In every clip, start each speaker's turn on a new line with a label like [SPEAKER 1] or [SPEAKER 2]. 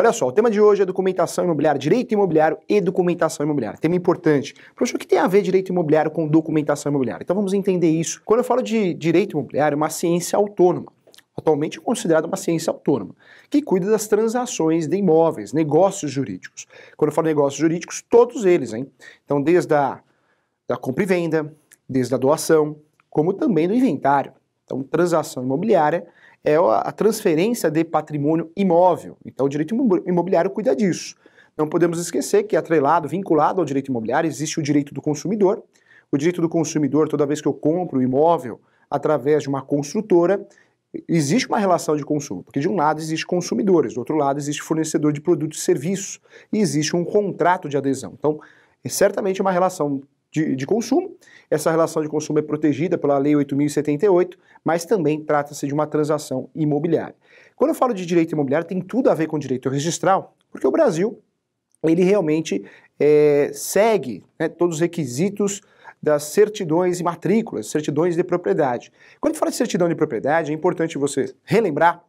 [SPEAKER 1] Olha só, o tema de hoje é documentação imobiliária, direito imobiliário e documentação imobiliária. Tema importante. Professor, o que tem a ver direito imobiliário com documentação imobiliária? Então vamos entender isso. Quando eu falo de direito imobiliário, é uma ciência autônoma. Atualmente é considerada uma ciência autônoma, que cuida das transações de imóveis, negócios jurídicos. Quando eu falo negócios jurídicos, todos eles, hein? Então desde da compra e venda, desde a doação, como também do inventário. Então transação imobiliária é a transferência de patrimônio imóvel. Então o direito imobiliário cuida disso. Não podemos esquecer que atrelado, vinculado ao direito imobiliário, existe o direito do consumidor. O direito do consumidor, toda vez que eu compro o imóvel através de uma construtora, existe uma relação de consumo, porque de um lado existe consumidores, do outro lado existe fornecedor de produtos e serviços, e existe um contrato de adesão. Então, é certamente uma relação de consumo. Essa relação de consumo é protegida pela Lei 8.078, mas também trata-se de uma transação imobiliária. Quando eu falo de direito imobiliário, tem tudo a ver com direito registral, porque o Brasil, ele realmente segue, né, todos os requisitos das certidões e matrículas, certidões de propriedade. Quando a gente fala de certidão de propriedade, é importante você relembrar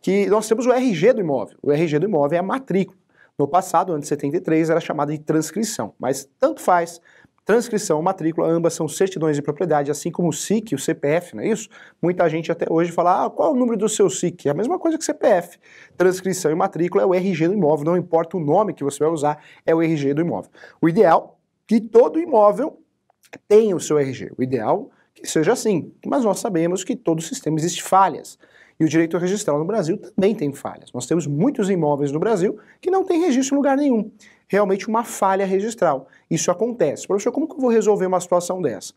[SPEAKER 1] que nós temos o RG do imóvel. O RG do imóvel é a matrícula. No passado, antes de 73, era chamada de transcrição, mas tanto faz. Transcrição ou matrícula, ambas são certidões de propriedade, assim como o SIC e o CPF, não é isso? Muita gente até hoje fala, qual é o número do seu SIC? É a mesma coisa que CPF. Transcrição e matrícula é o RG do imóvel, não importa o nome que você vai usar, é o RG do imóvel. O ideal é que todo imóvel tenha o seu RG, o ideal é que seja assim, mas nós sabemos que todo sistema existe falhas. E o direito registral no Brasil também tem falhas. Nós temos muitos imóveis no Brasil que não tem registro em lugar nenhum. Realmente uma falha registral. Isso acontece. Professor, como que eu vou resolver uma situação dessa?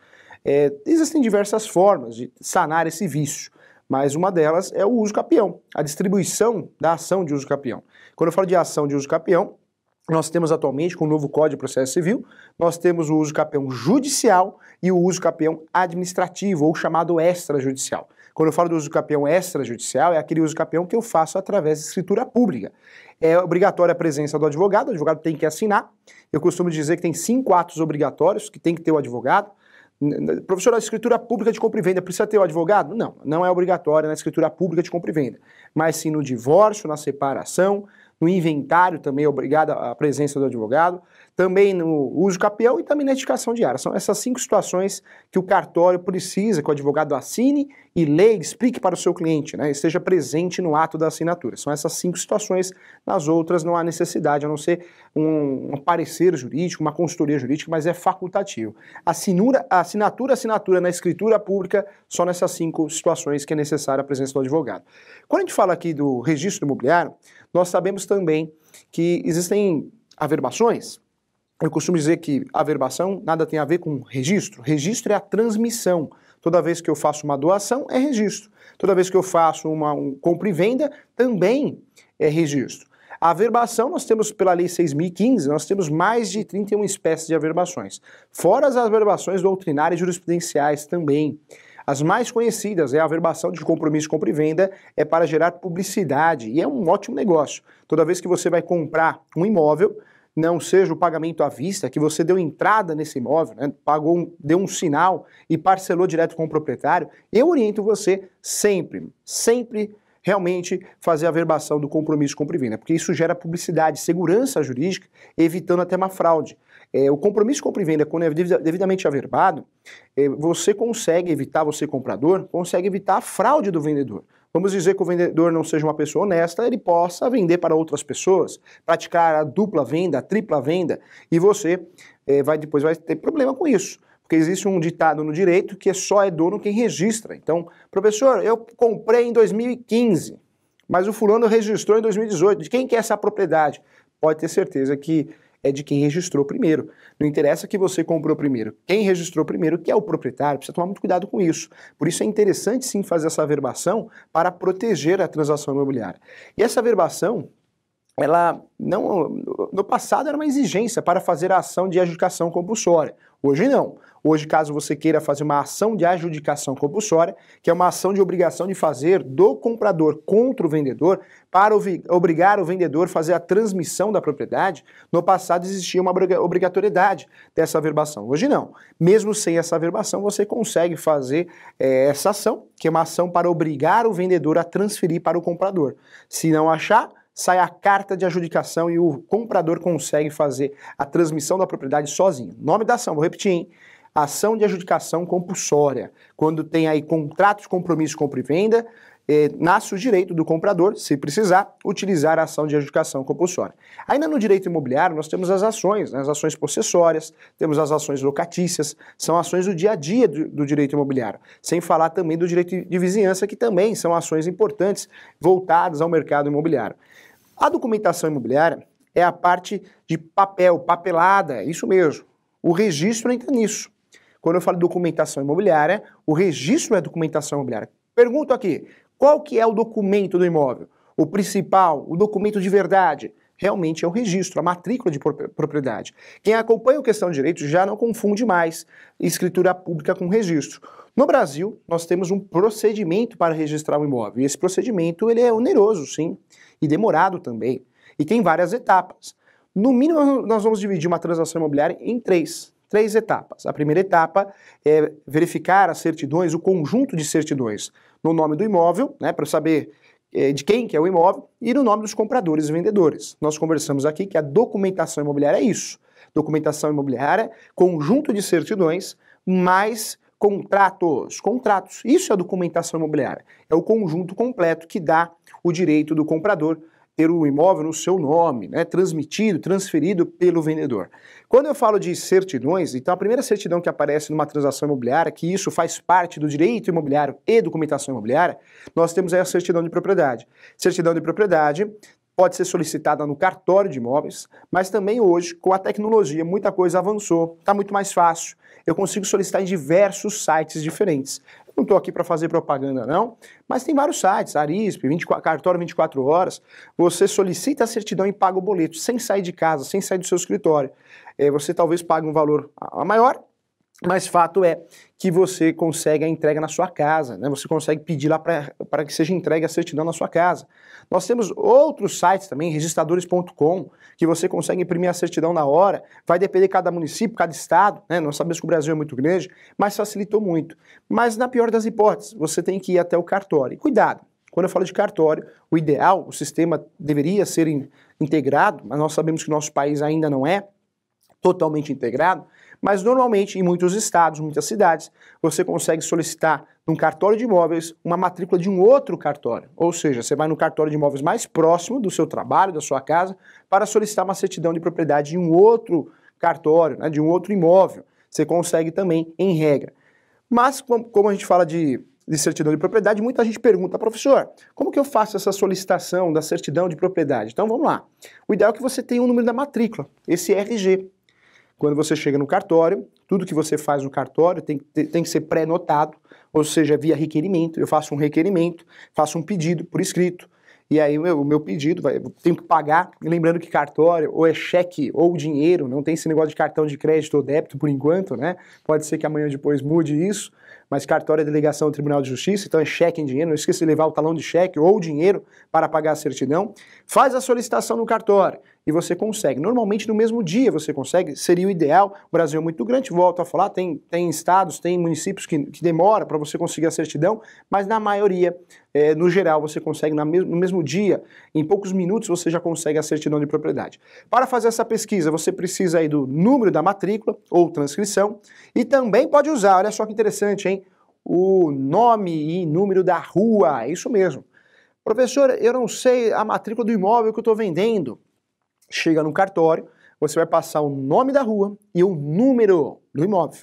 [SPEAKER 1] Existem diversas formas de sanar esse vício, mas uma delas é o uso capião, a distribuição da ação de uso capião. Quando eu falo de ação de uso capião, nós temos atualmente, com o novo Código de Processo Civil, nós temos o uso capião judicial e o uso capião administrativo, ou chamado extrajudicial. Quando eu falo do uso capião extrajudicial, é aquele uso capião que eu faço através de escritura pública. É obrigatória a presença do advogado, o advogado tem que assinar. Eu costumo dizer que tem 5 atos obrigatórios que tem que ter o advogado. Professor, a escritura pública de compra e venda precisa ter o advogado? Não, não é obrigatória na escritura pública de compra e venda. Mas sim no divórcio, na separação, no inventário também é obrigada a presença do advogado, também no uso capião e também na edificação diária. São essas 5 situações que o cartório precisa que o advogado assine e leia, explique para o seu cliente, né, esteja presente no ato da assinatura. São essas 5 situações, nas outras não há necessidade, a não ser um parecer jurídico, uma consultoria jurídica, mas é facultativo. Assinatura na escritura pública, só nessas 5 situações que é necessária a presença do advogado. Quando a gente fala aqui do registro imobiliário, nós sabemos também que existem averbações. Eu costumo dizer que averbação nada tem a ver com registro. Registro é a transmissão. Toda vez que eu faço uma doação, é registro. Toda vez que eu faço uma compra e venda, também é registro. A averbação, nós temos pela Lei 6.015, nós temos mais de 31 espécies de averbações. Fora as averbações doutrinárias e jurisprudenciais também. As mais conhecidas é a averbação de compromisso de compra e venda, é para gerar publicidade e é um ótimo negócio. Toda vez que você vai comprar um imóvel, não seja o pagamento à vista, que você deu entrada nesse imóvel, né, deu um sinal e parcelou direto com o proprietário, eu oriento você sempre realmente fazer a averbação do compromisso de compra e venda, porque isso gera publicidade, segurança jurídica, evitando até uma fraude. O compromisso de compra e venda, quando é devidamente averbado, você consegue evitar, você comprador, consegue evitar a fraude do vendedor. Vamos dizer que o vendedor não seja uma pessoa honesta, ele possa vender para outras pessoas, praticar a dupla venda, a tripla venda, e você depois vai ter problema com isso. Porque existe um ditado no direito que só é dono quem registra. Então, professor, eu comprei em 2015, mas o fulano registrou em 2018. De quem que é essa propriedade? Pode ter certeza que é de quem registrou primeiro. Não interessa que você comprou primeiro. Quem registrou primeiro, que é o proprietário, precisa tomar muito cuidado com isso. Por isso é interessante sim fazer essa averbação para proteger a transação imobiliária. E essa averbação, ela no passado era uma exigência para fazer a ação de adjudicação compulsória. Hoje não. Hoje, caso você queira fazer uma ação de adjudicação compulsória, que é uma ação de obrigação de fazer do comprador contra o vendedor, para obrigar o vendedor a fazer a transmissão da propriedade, no passado existia uma obrigatoriedade dessa averbação. Hoje não. Mesmo sem essa averbação, você consegue fazer essa ação, que é uma ação para obrigar o vendedor a transferir para o comprador. Se não achar, sai a carta de adjudicação e o comprador consegue fazer a transmissão da propriedade sozinho. Nome da ação, vou repetir, hein? Ação de adjudicação compulsória. Quando tem aí contrato de compromisso, compra e venda, nasce o direito do comprador, se precisar, utilizar a ação de adjudicação compulsória. Ainda no direito imobiliário, nós temos as ações, né, as ações possessórias, temos as ações locatícias, são ações do dia a dia do direito imobiliário, sem falar também do direito de vizinhança, que também são ações importantes voltadas ao mercado imobiliário. A documentação imobiliária é a parte de papel, papelada, isso mesmo. O registro entra nisso. Quando eu falo de documentação imobiliária, o registro é documentação imobiliária. Pergunto aqui, qual que é o documento do imóvel? O principal, o documento de verdade, realmente é o registro, a matrícula de propriedade. Quem acompanha a questão de direito já não confunde mais escritura pública com registro. No Brasil, nós temos um procedimento para registrar o imóvel, e esse procedimento ele é oneroso, sim, e demorado também, e tem várias etapas. No mínimo, nós vamos dividir uma transação imobiliária em três etapas. A primeira etapa é verificar as certidões, o conjunto de certidões no nome do imóvel, né, para saber de quem que é o imóvel, e no nome dos compradores e vendedores. Nós conversamos aqui que a documentação imobiliária é isso. Documentação imobiliária, conjunto de certidões, mais contratos. Isso é a documentação imobiliária. É o conjunto completo que dá o direito do comprador ter o imóvel no seu nome, né, transferido pelo vendedor. Quando eu falo de certidões, então a primeira certidão que aparece numa transação imobiliária, que isso faz parte do direito imobiliário e documentação imobiliária, nós temos aí a certidão de propriedade. Certidão de propriedade pode ser solicitada no cartório de imóveis, mas também hoje, com a tecnologia, muita coisa avançou, está muito mais fácil. Eu consigo solicitar em diversos sites diferentes. Não estou aqui para fazer propaganda não, mas tem vários sites, Arisp, Cartório 24 horas, você solicita a certidão e paga o boleto, sem sair de casa, sem sair do seu escritório. Você talvez pague um valor maior, mas fato é que você consegue a entrega na sua casa, né? Você consegue pedir lá para que seja entregue a certidão na sua casa. Nós temos outros sites também, registradores.com, que você consegue imprimir a certidão na hora, vai depender de cada município, cada estado, né? Nós sabemos que o Brasil é muito grande, mas facilitou muito. Mas na pior das hipóteses, você tem que ir até o cartório. E cuidado, quando eu falo de cartório, o ideal, o sistema deveria ser integrado, mas nós sabemos que o nosso país ainda não é totalmente integrado, mas normalmente em muitos estados, muitas cidades, você consegue solicitar num cartório de imóveis uma matrícula de um outro cartório. Ou seja, você vai no cartório de imóveis mais próximo do seu trabalho, da sua casa, para solicitar uma certidão de propriedade de um outro cartório, né, de um outro imóvel. Você consegue também, em regra. Mas, como a gente fala de certidão de propriedade, muita gente pergunta, professor, como que eu faço essa solicitação da certidão de propriedade? Então vamos lá. O ideal é que você tenha o número da matrícula, esse RG. Quando você chega no cartório, tudo que você faz no cartório tem que ser pré-notado, ou seja, via requerimento. Eu faço um requerimento, faço um pedido por escrito, e aí o meu pedido, eu tenho que pagar, lembrando que cartório ou é cheque ou dinheiro, não tem esse negócio de cartão de crédito ou débito por enquanto, né? Pode ser que amanhã depois mude isso, mas cartório é delegação do Tribunal de Justiça, então é cheque em dinheiro, não esqueça de levar o talão de cheque ou dinheiro para pagar a certidão. Faz a solicitação no cartório e você consegue. Normalmente no mesmo dia você consegue, seria o ideal. O Brasil é muito grande, volto a falar, tem estados, tem municípios que demora para você conseguir a certidão, mas na maioria, no geral, você consegue no mesmo dia, em poucos minutos você já consegue a certidão de propriedade. Para fazer essa pesquisa, você precisa aí do número da matrícula ou transcrição e também pode usar, olha só que interessante, hein? O nome e número da rua, é isso mesmo. Professor, eu não sei a matrícula do imóvel que eu estou vendendo. Chega no cartório, você vai passar o nome da rua e o número do imóvel.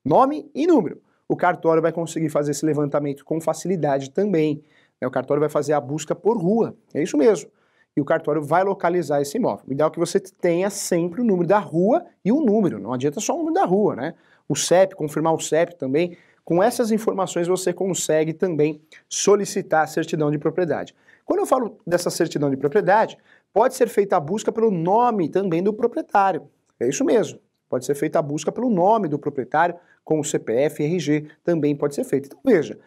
[SPEAKER 1] Nome e número. O cartório vai conseguir fazer esse levantamento com facilidade também. O cartório vai fazer a busca por rua, é isso mesmo. E o cartório vai localizar esse imóvel. O ideal é que você tenha sempre o número da rua e o número, não adianta só o número da rua, né? O CEP, confirmar o CEP também. Com essas informações você consegue também solicitar a certidão de propriedade. Quando eu falo dessa certidão de propriedade, pode ser feita a busca pelo nome também do proprietário. É isso mesmo. Pode ser feita a busca pelo nome do proprietário, com o CPF, RG, também pode ser feita. Então veja,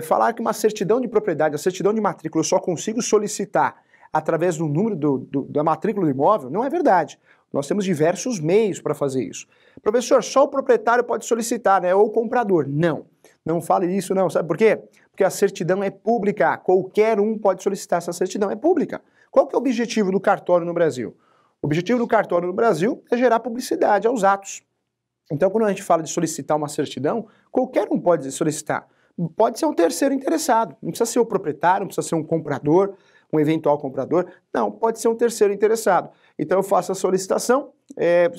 [SPEAKER 1] falar que uma certidão de propriedade, a certidão de matrícula, eu só consigo solicitar através do número da matrícula do imóvel, não é verdade. Nós temos diversos meios para fazer isso. Professor, só o proprietário pode solicitar, né? Ou o comprador. Não, não fale isso não. Sabe por quê? Porque a certidão é pública. Qualquer um pode solicitar essa certidão, é pública. Qual que é o objetivo do cartório no Brasil? O objetivo do cartório no Brasil é gerar publicidade aos atos. Então, quando a gente fala de solicitar uma certidão, qualquer um pode solicitar. Pode ser um terceiro interessado, não precisa ser o proprietário, não precisa ser um comprador, um eventual comprador, não, pode ser um terceiro interessado. Então eu faço a solicitação,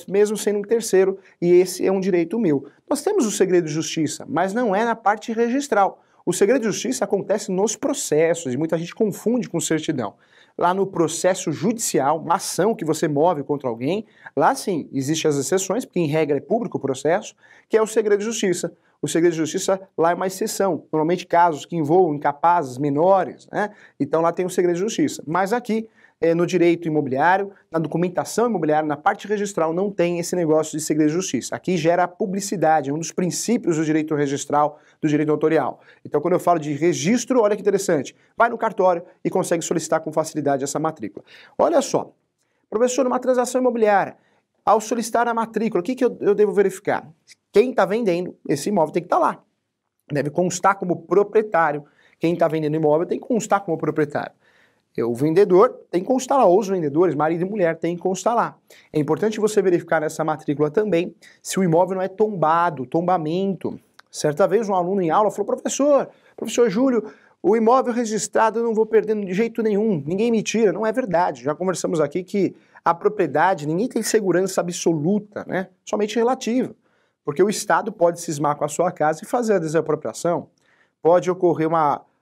[SPEAKER 1] mesmo sendo um terceiro, e esse é um direito meu. Nós temos o segredo de justiça, mas não é na parte registral. O segredo de justiça acontece nos processos, e muita gente confunde com certidão. Lá no processo judicial, uma ação que você move contra alguém, lá sim, existem as exceções, porque em regra é público o processo, que é o segredo de justiça. O segredo de justiça lá é uma exceção, normalmente casos que envolvam incapazes, menores, né? Então lá tem o segredo de justiça. Mas aqui, no direito imobiliário, na documentação imobiliária, na parte registral, não tem esse negócio de segredo de justiça. Aqui gera publicidade, é um dos princípios do direito registral, do direito autorial. Então quando eu falo de registro, olha que interessante, vai no cartório e consegue solicitar com facilidade essa matrícula. Olha só, professor, numa transação imobiliária, ao solicitar a matrícula, o que eu devo verificar? Quem está vendendo esse imóvel tem que estar lá. Deve constar como proprietário. Quem está vendendo imóvel tem que constar como proprietário. O vendedor tem que constar lá, ou os vendedores, marido e mulher, tem que constar lá. É importante você verificar nessa matrícula também se o imóvel não é tombado, tombamento. Certa vez um aluno em aula falou, professor Júlio, o imóvel registrado eu não vou perder de jeito nenhum, ninguém me tira. Não é verdade, já conversamos aqui que a propriedade, ninguém tem segurança absoluta, né? Somente relativa. Porque o Estado pode cismar com a sua casa e fazer a desapropriação. Pode ocorrer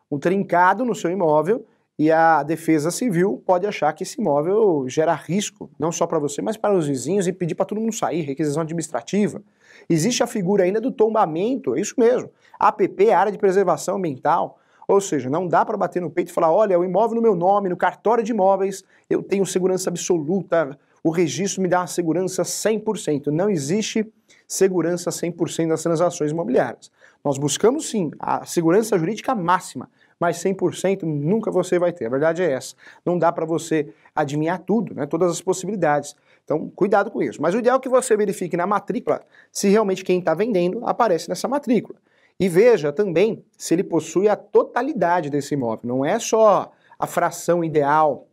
[SPEAKER 1] um trincado no seu imóvel e a Defesa Civil pode achar que esse imóvel gera risco, não só para você, mas para os vizinhos e pedir para todo mundo sair, requisição administrativa. Existe a figura ainda do tombamento, é isso mesmo. APP, Área de Preservação Ambiental. Ou seja, não dá para bater no peito e falar, olha, o imóvel no meu nome, no cartório de imóveis, eu tenho segurança absoluta, o registro me dá uma segurança 100%. Não existe segurança 100% das transações imobiliárias. Nós buscamos sim a segurança jurídica máxima, mas 100% nunca você vai ter. A verdade é essa. Não dá para você adivinhar tudo, né? Todas as possibilidades. Então, cuidado com isso. Mas o ideal é que você verifique na matrícula se realmente quem está vendendo aparece nessa matrícula. E veja também se ele possui a totalidade desse imóvel. Não é só a fração ideal,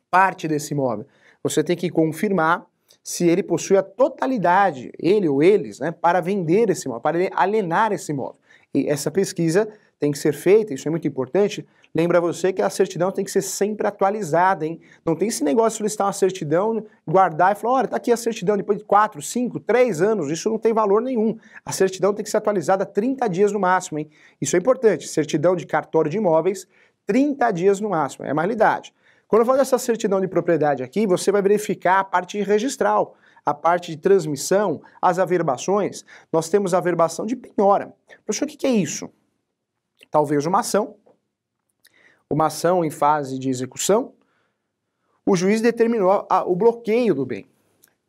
[SPEAKER 1] parte desse imóvel. Você tem que confirmar se ele possui a totalidade, ele ou eles, né, para vender esse imóvel, para alienar esse imóvel. E essa pesquisa tem que ser feita, isso é muito importante. Lembra você que a certidão tem que ser sempre atualizada, hein? Não tem esse negócio de solicitar uma certidão, guardar e falar, olha, tá aqui a certidão depois de 4, 5, 3 anos, isso não tem valor nenhum. A certidão tem que ser atualizada 30 dias no máximo, hein? Isso é importante, certidão de cartório de imóveis, 30 dias no máximo, é a validade. Quando eu falo dessa certidão de propriedade aqui, você vai verificar a parte registral, a parte de transmissão, as averbações. Nós temos a averbação de penhora. Professor, o que é isso? Talvez uma ação em fase de execução, o juiz determinou o bloqueio do bem.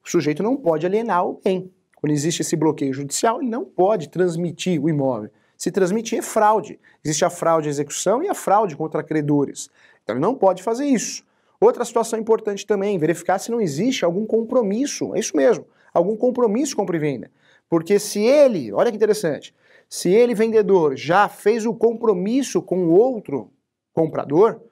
[SPEAKER 1] O sujeito não pode alienar o bem. Quando existe esse bloqueio judicial, ele não pode transmitir o imóvel. Se transmitir é fraude. Existe a fraude à execução e a fraude contra credores. Então ele não pode fazer isso. Outra situação importante também, verificar se não existe algum compromisso, é isso mesmo, algum compromisso compra e venda. Porque se ele, olha que interessante, se ele, vendedor, já fez o compromisso com o outro comprador,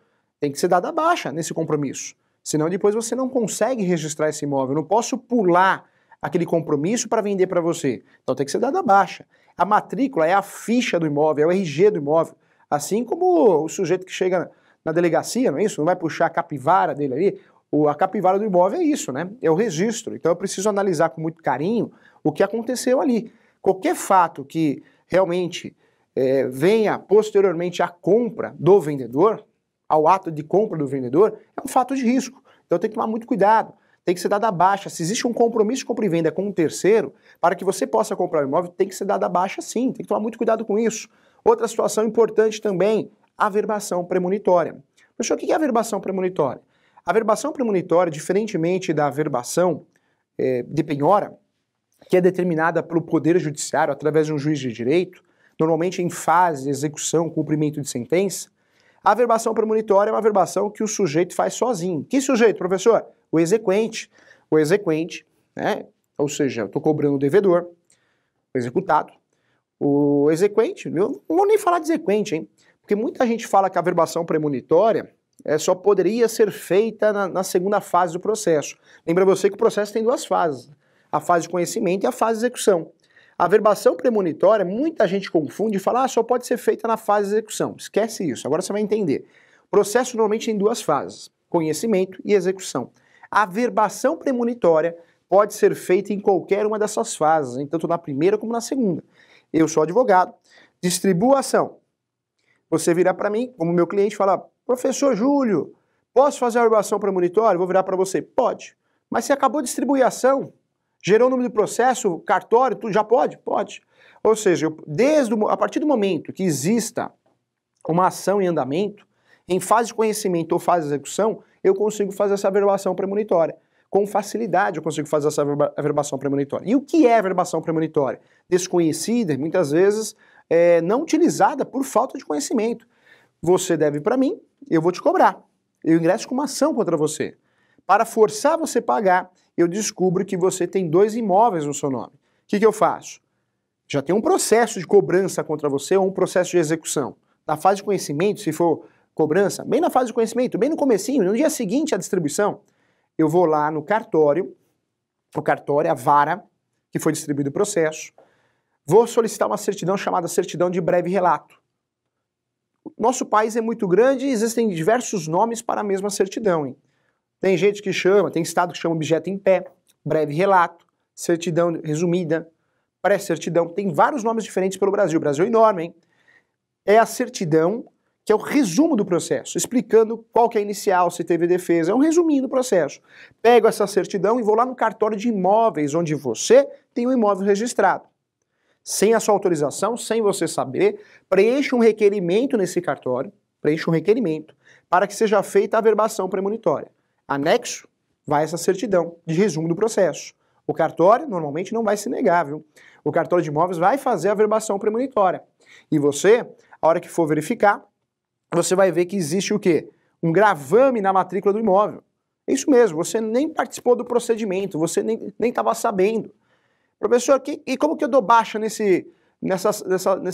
[SPEAKER 1] tem que ser dada baixa nesse compromisso. Senão depois você não consegue registrar esse imóvel. Eu não posso pular aquele compromisso para vender para você. Então tem que ser dada baixa. A matrícula é a ficha do imóvel, é o RG do imóvel. Assim como o sujeito que chega na delegacia, não é isso? Não vai puxar a capivara dele ali. A capivara do imóvel é isso, né? É o registro. Então eu preciso analisar com muito carinho o que aconteceu ali. Qualquer fato que realmente venha posteriormente à compra do vendedor, ao ato de compra do vendedor, é um fato de risco. Então tem que tomar muito cuidado. Tem que ser dada baixa. Se existe um compromisso de compra e venda com um terceiro, para que você possa comprar o imóvel, tem que ser dada baixa sim. Tem que tomar muito cuidado com isso. Outra situação importante também, a averbação premonitória. Professor, o que é a averbação premonitória? A averbação premonitória, diferentemente da averbação de penhora, que é determinada pelo Poder Judiciário através de um juiz de direito, normalmente em fase de execução, cumprimento de sentença, a averbação premonitória é uma averbação que o sujeito faz sozinho. Que sujeito, professor? O exequente. O exequente, né? Ou seja, eu estou cobrando o devedor, o executado. O exequente, eu não vou nem falar de exequente, hein? Porque muita gente fala que a averbação premonitória só poderia ser feita na segunda fase do processo. Lembra você que o processo tem duas fases, a fase de conhecimento e a fase de execução. A verbação premonitória, muita gente confunde e fala, só pode ser feita na fase de execução. Esquece isso, agora você vai entender. O processo normalmente tem duas fases, conhecimento e execução. A verbação premonitória pode ser feita em qualquer uma dessas fases, tanto na primeira como na segunda. Eu sou advogado, distribuo a ação. Você virar para mim, como meu cliente, e falar, professor Júlio, posso fazer a verbação premonitória? Eu vou virar para você, pode. Mas você acabou de distribuir a ação, gerou o número do processo, cartório, tudo, já pode? Pode. Ou seja, a partir do momento que exista uma ação em andamento, em fase de conhecimento ou fase de execução, eu consigo fazer essa verbação premonitória. Com facilidade eu consigo fazer essa verbação premonitória. E o que é verbação premonitória? Desconhecida e muitas vezes não utilizada por falta de conhecimento. Você deve para mim, eu vou te cobrar. Eu ingresso com uma ação contra você. Para forçar você a pagar, eu descubro que você tem 2 imóveis no seu nome. O que eu faço? Já tem um processo de cobrança contra você ou um processo de execução. Na fase de conhecimento, se for cobrança, bem na fase de conhecimento, bem no comecinho, no dia seguinte à distribuição, eu vou lá no cartório, a vara, que foi distribuído o processo, vou solicitar uma certidão chamada certidão de breve relato. Nosso país é muito grande e existem diversos nomes para a mesma certidão, hein? Tem gente que chama, tem estado que chama objeto em pé, breve relato, certidão resumida, pré-certidão, tem vários nomes diferentes pelo Brasil. O Brasil é enorme, hein? É a certidão que é o resumo do processo, explicando qual que é a inicial, se teve defesa, é um resuminho do processo. Pego essa certidão e vou lá no cartório de imóveis, onde você tem um imóvel registrado. Sem a sua autorização, sem você saber, preencha um requerimento nesse cartório, para que seja feita a verbação premonitória. Anexo, vai essa certidão de resumo do processo. O cartório normalmente não vai se negar, viu? O cartório de imóveis vai fazer a verbação premonitória. E você, a hora que for verificar, você vai ver que existe o quê? Um gravame na matrícula do imóvel. É isso mesmo, você nem participou do procedimento, você nem estava sabendo. Professor, e como que eu dou baixa nesse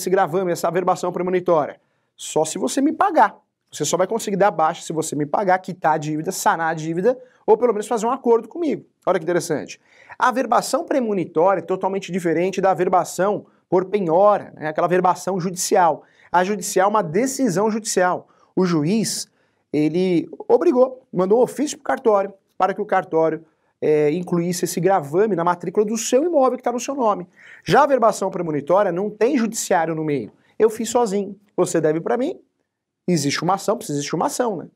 [SPEAKER 1] gravame, essa verbação premonitória? Só se você me pagar. Você só vai conseguir dar baixa se você me pagar, quitar a dívida, sanar a dívida, ou pelo menos fazer um acordo comigo. Olha que interessante. A verbação premonitória é totalmente diferente da verbação por penhora, né? Aquela verbação judicial. A judicial é uma decisão judicial. O juiz, ele mandou um ofício para o cartório, para que o cartório incluísse esse gravame na matrícula do seu imóvel que está no seu nome. Já a verbação premonitória não tem judiciário no meio. Eu fiz sozinho. Você deve para mim. Existe uma ação, precisa existir uma ação, né?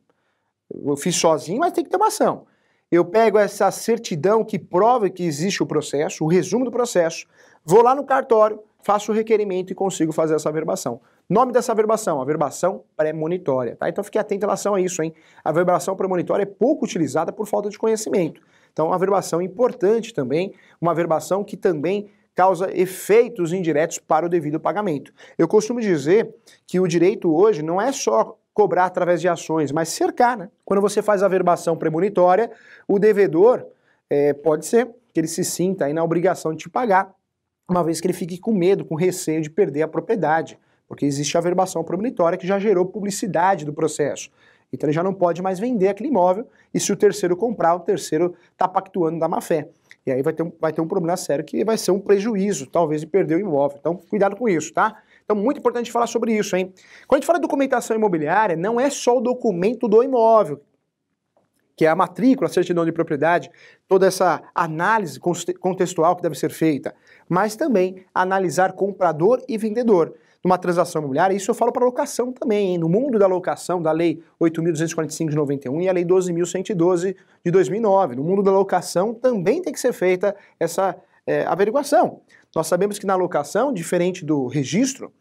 [SPEAKER 1] Eu fiz sozinho, mas tem que ter uma ação. Eu pego essa certidão que prova que existe o processo, o resumo do processo, vou lá no cartório, faço o requerimento e consigo fazer essa verbação. Nome dessa verbação, a verbação premonitória, tá? Então fique atento em relação a isso, hein? A verbação premonitória é pouco utilizada por falta de conhecimento. Então a verbação é importante também, uma verbação que também causa efeitos indiretos para o devido pagamento. Eu costumo dizer que o direito hoje não é só cobrar através de ações, mas cercar, né? Quando você faz a verbação premonitória, o devedor pode ser que ele se sinta aí na obrigação de te pagar, uma vez que ele fique com medo, com receio de perder a propriedade, porque existe a verbação premonitória que já gerou publicidade do processo. Então ele já não pode mais vender aquele imóvel, e se o terceiro comprar, o terceiro está pactuando da má-fé. E aí vai ter um problema sério que vai ser um prejuízo, talvez, de perder o imóvel. Então, cuidado com isso, tá? Então, muito importante falar sobre isso, hein? Quando a gente fala de documentação imobiliária, não é só o documento do imóvel, que é a matrícula, a certidão de propriedade, toda essa análise contextual que deve ser feita, mas também analisar comprador e vendedor. Numa transação imobiliária, isso eu falo para locação também, hein? No mundo da locação, da Lei 8.245 de 91 e a Lei 12.112 de 2009. No mundo da locação também tem que ser feita essa averiguação. Nós sabemos que na locação, diferente do registro,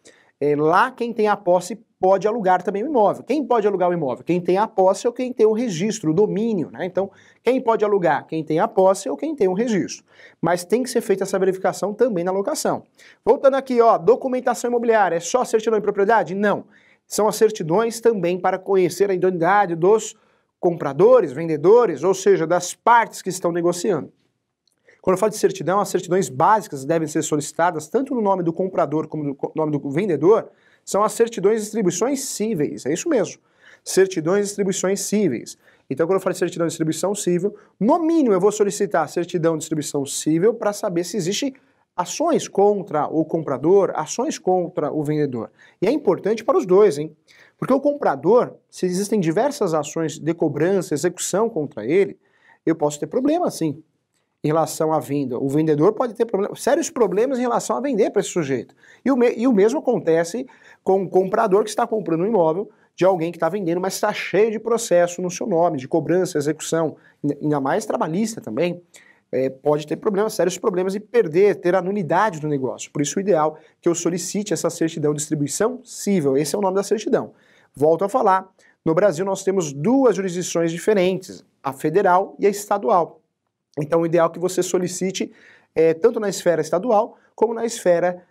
[SPEAKER 1] lá quem tem a posse pode alugar também o imóvel. Quem pode alugar o imóvel? Quem tem a posse ou quem tem o registro, o domínio, né? Então, quem pode alugar? Quem tem a posse ou quem tem o registro. Mas tem que ser feita essa verificação também na locação. Voltando aqui, ó, documentação imobiliária, é só certidão de propriedade? Não. São as certidões também para conhecer a idoneidade dos compradores, vendedores, ou seja, das partes que estão negociando. Quando eu falo de certidão, as certidões básicas devem ser solicitadas tanto no nome do comprador como no nome do vendedor, são as certidões de distribuições cíveis, é isso mesmo. certidões de distribuições cíveis. Então, quando eu falo de certidão de distribuição cível, no mínimo eu vou solicitar a certidão de distribuição cível para saber se existe ações contra o comprador, ações contra o vendedor. E é importante para os dois, hein? Porque o comprador, se existem diversas ações de cobrança, execução contra ele, eu posso ter problema, sim, em relação à venda. O vendedor pode ter sérios problemas em relação a vender para esse sujeito. E o mesmo acontece com o comprador que está comprando um imóvel de alguém que está vendendo, mas está cheio de processo no seu nome, de cobrança, execução, ainda mais trabalhista também, pode ter problemas, sérios problemas e ter a nulidade do negócio. Por isso o ideal é que eu solicite essa certidão de distribuição cível, esse é o nome da certidão. Volto a falar, no Brasil nós temos duas jurisdições diferentes, a federal e a estadual. Então o ideal é que você solicite tanto na esfera estadual como na esfera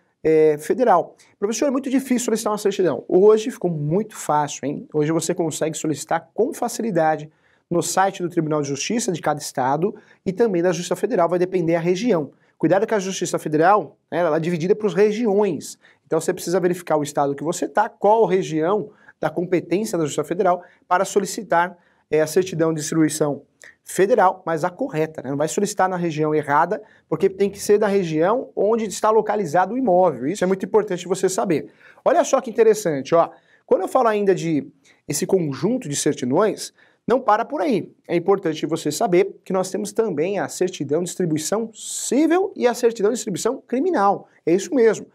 [SPEAKER 1] federal. Professor, é muito difícil solicitar uma certidão. Hoje ficou muito fácil, hein? Hoje você consegue solicitar com facilidade no site do Tribunal de Justiça de cada estado e também da Justiça Federal, vai depender da região. Cuidado que a Justiça Federal, ela é dividida por regiões. Então você precisa verificar o estado que você está, qual região da competência da Justiça Federal para solicitar a certidão de distribuição federal, mas a correta, né? Não vai solicitar na região errada, porque tem que ser da região onde está localizado o imóvel. Isso é muito importante você saber. Olha só que interessante, ó. Quando eu falo ainda de esse conjunto de certidões, não para por aí. É importante você saber que nós temos também a certidão de distribuição cível e a certidão de distribuição criminal. É isso mesmo.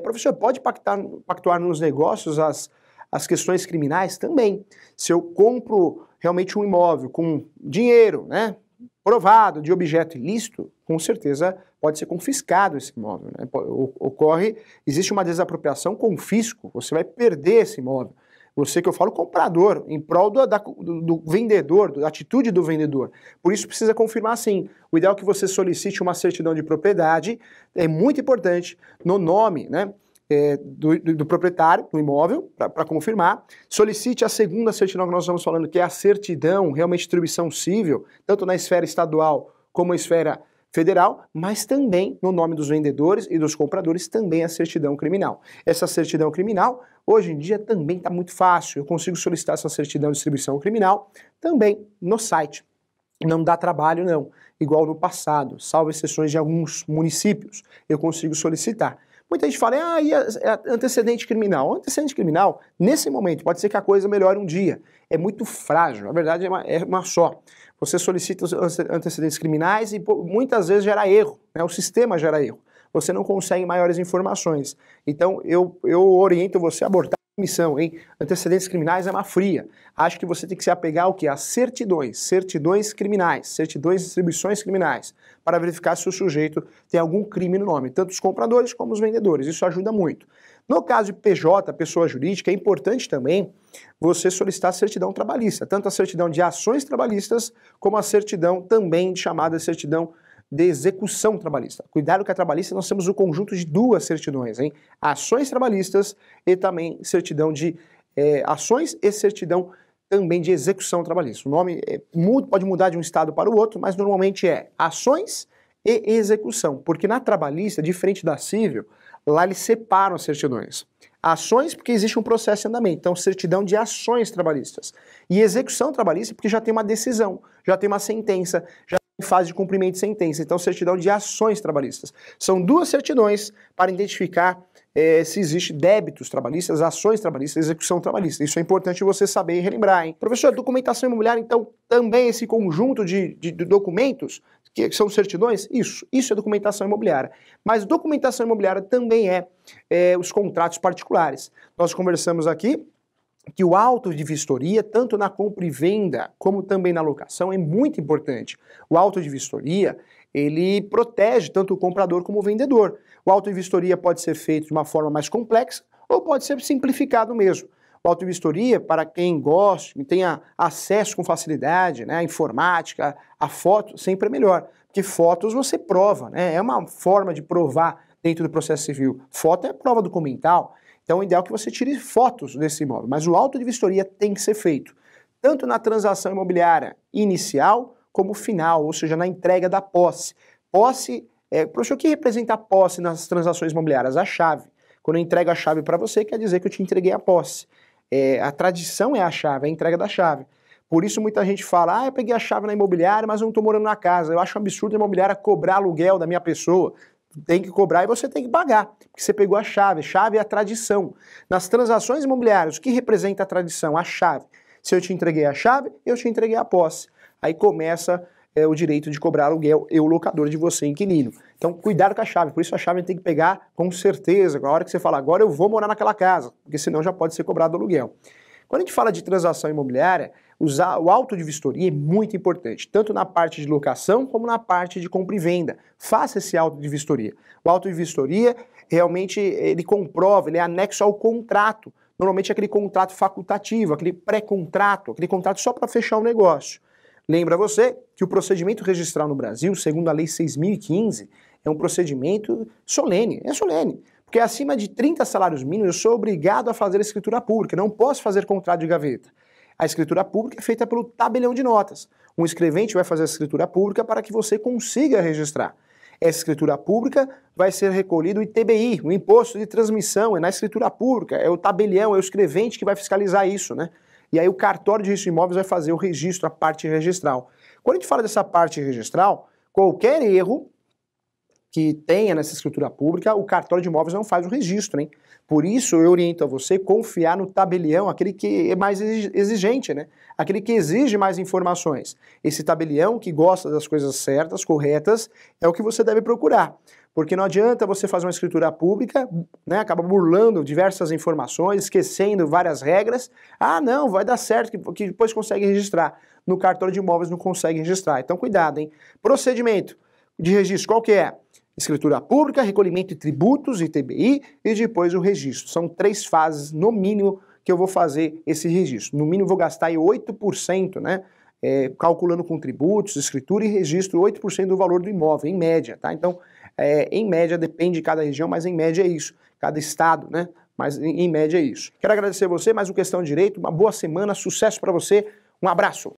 [SPEAKER 1] Professor, pode pactuar nos negócios as questões criminais? Também. Se eu compro realmente um imóvel com dinheiro, né, provado de objeto ilícito, com certeza pode ser confiscado esse imóvel, né? Existe uma desapropriação, confisco, você vai perder esse imóvel. Você que eu falo comprador, em prol do vendedor, da atitude do vendedor. Por isso precisa confirmar sim. O ideal é que você solicite uma certidão de propriedade, é muito importante, no nome, né, do proprietário do imóvel, para confirmar. Solicite a segunda certidão que nós estamos falando, que é a certidão, realmente distribuição cível, tanto na esfera estadual como na esfera federal, mas também no nome dos vendedores e dos compradores, também a certidão criminal. Essa certidão criminal, hoje em dia, também está muito fácil. Eu consigo solicitar essa certidão de distribuição criminal também no site. Não dá trabalho, não. Igual no passado, salvo exceções de alguns municípios, eu consigo solicitar. Muita gente fala, e antecedente criminal? O antecedente criminal, nesse momento, pode ser que a coisa melhore um dia. É muito frágil, a verdade é uma só. Você solicita os antecedentes criminais e muitas vezes gera erro, né? O sistema gera erro. Você não consegue maiores informações. Então, eu oriento você a abortar a missão, hein? Antecedentes criminais é uma fria. Acho que você tem que se apegar ao quê? Às certidões criminais, certidões de distribuições criminais, para verificar se o sujeito tem algum crime no nome, tanto os compradores como os vendedores. Isso ajuda muito. No caso de PJ, pessoa jurídica, é importante também você solicitar a certidão trabalhista, tanto a certidão de ações trabalhistas, como a certidão também chamada certidão de execução trabalhista. Cuidado que a trabalhista nós temos o conjunto de duas certidões, hein? Ações trabalhistas e também certidão de ações e certidão também de execução trabalhista. O nome pode mudar de um estado para o outro, mas normalmente é ações e execução, porque na trabalhista, diferente da cível, lá eles separam as certidões. Ações, porque existe um processo em andamento, então certidão de ações trabalhistas. E execução trabalhista, porque já tem uma decisão, já tem uma sentença, já em fase de cumprimento de sentença, então certidão de ações trabalhistas. São duas certidões para identificar se existe débitos trabalhistas, ações trabalhistas, execução trabalhista. Isso é importante você saber e relembrar, hein? Professor, documentação imobiliária, então, também esse conjunto de documentos, que são certidões? Isso é documentação imobiliária. Mas documentação imobiliária também é os contratos particulares. Nós conversamos aqui que o auto de vistoria, tanto na compra e venda, como também na locação, é muito importante. O auto de vistoria, ele protege tanto o comprador como o vendedor. O auto de vistoria pode ser feito de uma forma mais complexa ou pode ser simplificado mesmo. O auto de vistoria, para quem gosta e tenha acesso com facilidade, né, à informática, a foto, sempre é melhor. Porque fotos você prova, né? É uma forma de provar dentro do processo civil. Foto é prova documental. Então o ideal é que você tire fotos desse imóvel, mas o auto de vistoria tem que ser feito, tanto na transação imobiliária inicial como final, ou seja, na entrega da posse. Posse, professor, o que representa a posse nas transações imobiliárias? A chave. Quando eu entrego a chave para você, quer dizer que eu te entreguei a posse. A tradição é a chave, é a entrega da chave. Por isso muita gente fala, eu peguei a chave na imobiliária, mas eu não estou morando na casa. Eu acho um absurdo a imobiliária cobrar aluguel da minha pessoa. Tem que cobrar e você tem que pagar, porque você pegou a chave. Chave é a tradição. Nas transações imobiliárias, o que representa a tradição? A chave. Se eu te entreguei a chave, eu te entreguei a posse. Aí começa o direito de cobrar aluguel, eu, locador, de você, inquilino. Então, cuidado com a chave. Por isso a chave tem que pegar com certeza, na hora que você fala, agora eu vou morar naquela casa, porque senão já pode ser cobrado aluguel. Quando a gente fala de transação imobiliária, usar o auto de vistoria é muito importante, tanto na parte de locação como na parte de compra e venda. Faça esse auto de vistoria. O auto de vistoria, realmente, ele comprova, ele é anexo ao contrato. Normalmente é aquele contrato facultativo, aquele pré-contrato, aquele contrato só para fechar o negócio. Lembra você que o procedimento registral no Brasil, segundo a Lei 6.015, é um procedimento solene, é solene. Porque acima de 30 salários mínimos eu sou obrigado a fazer a escritura pública, não posso fazer contrato de gaveta. A escritura pública é feita pelo tabelião de notas. Um escrevente vai fazer a escritura pública para que você consiga registrar. Essa escritura pública vai ser recolhido o ITBI, o Imposto de Transmissão, é na escritura pública, é o tabelião, é o escrevente que vai fiscalizar isso, né? E aí o cartório de registro de imóveis vai fazer o registro, a parte registral. Quando a gente fala dessa parte registral, qualquer erro que tenha nessa escritura pública, o cartório de imóveis não faz o registro, hein? Por isso eu oriento a você confiar no tabelião, aquele que é mais exigente, né? Aquele que exige mais informações. Esse tabelião que gosta das coisas certas, corretas, é o que você deve procurar. Porque não adianta você fazer uma escritura pública, né, acaba burlando diversas informações, esquecendo várias regras. Ah, não, vai dar certo, que depois consegue registrar. No cartório de imóveis não consegue registrar. Então cuidado, hein? Procedimento de registro, qual que é? Escritura pública, recolhimento de tributos, ITBI, e depois o registro. São 3 fases, no mínimo, que eu vou fazer esse registro. No mínimo vou gastar aí 8%, né? Calculando com tributos, escritura e registro, 8% do valor do imóvel, em média, tá? Então, em média, depende de cada região, mas em média é isso. Cada estado, né? Mas em média é isso. Quero agradecer a você, mais uma Questão de Direito, uma boa semana, sucesso para você, um abraço!